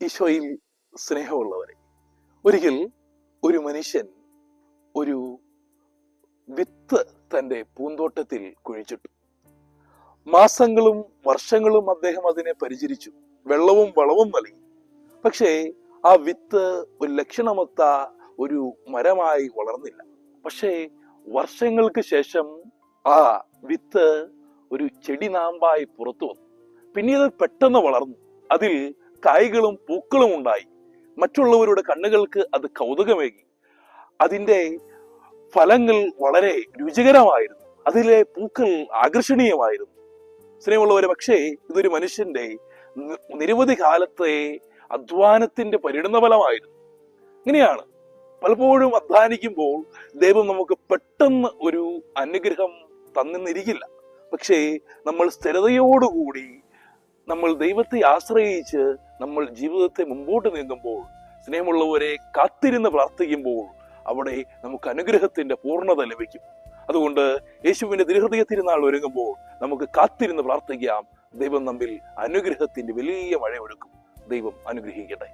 ഈശോയിൽ സ്നേഹമുള്ളവരെ, ഒരിക്കൽ ഒരു മനുഷ്യൻ ഒരു വിത്ത് തൻ്റെ പൂന്തോട്ടത്തിൽ കുഴിച്ചിട്ടു. മാസങ്ങളും വർഷങ്ങളും അദ്ദേഹം അതിനെ പരിചരിച്ചു, വെള്ളവും വളവും നൽകി. പക്ഷേ ആ വിത്ത് ഒരു ലക്ഷണമൊത്ത ഒരു മരമായി വളർന്നില്ല. പക്ഷേ വർഷങ്ങൾക്ക് ശേഷം ആ വിത്ത് ഒരു ചെടി നാമ്പായി പുറത്തു വന്നു. പിന്നീട് പെട്ടെന്ന് വളർന്നു, അതിൽ കായ്കളും പൂക്കളും ഉണ്ടായി. മറ്റുള്ളവരുടെ കണ്ണുകൾക്ക് അത് കൗതുകമേകി. അതിൻ്റെ ഫലങ്ങൾ വളരെ രുചികരമായിരുന്നു, അതിലെ പൂക്കൾ ആകർഷണീയമായിരുന്നു. സ്നേഹമുള്ളവരെ, പക്ഷേ ഇതൊരു മനുഷ്യന്റെ നിരവധി കാലത്തെ അധ്വാനത്തിന്റെ പരിണതഫലമായിരുന്നു. ഇങ്ങനെയാണ് പലപ്പോഴും അധ്വാനിക്കുമ്പോൾ ദൈവം നമുക്ക് പെട്ടെന്ന് ഒരു അനുഗ്രഹം തന്നിരിക്കില്ല. പക്ഷേ നമ്മൾ സ്ഥിരതയോടുകൂടി നമ്മൾ ദൈവത്തെ ആശ്രയിച്ച് നമ്മൾ ജീവിതത്തെ മുമ്പോട്ട് നീങ്ങുമ്പോൾ, സ്നേഹമുള്ളവരെ, കാത്തിരുന്ന് പ്രാർത്ഥിക്കുമ്പോൾ അവിടെ നമുക്ക് അനുഗ്രഹത്തിന്റെ പൂർണ്ണത ലഭിക്കും. അതുകൊണ്ട് യേശുവിന്റെ തിരുഹൃദയ തിരുനാൾ ഒരുങ്ങുമ്പോൾ നമുക്ക് കാത്തിരുന്ന് പ്രാർത്ഥിക്കാം. ദൈവം നമ്മിൽ അനുഗ്രഹത്തിന്റെ വലിയ മഴ ഒഴുക്കും. ദൈവം അനുഗ്രഹിക്കട്ടെ.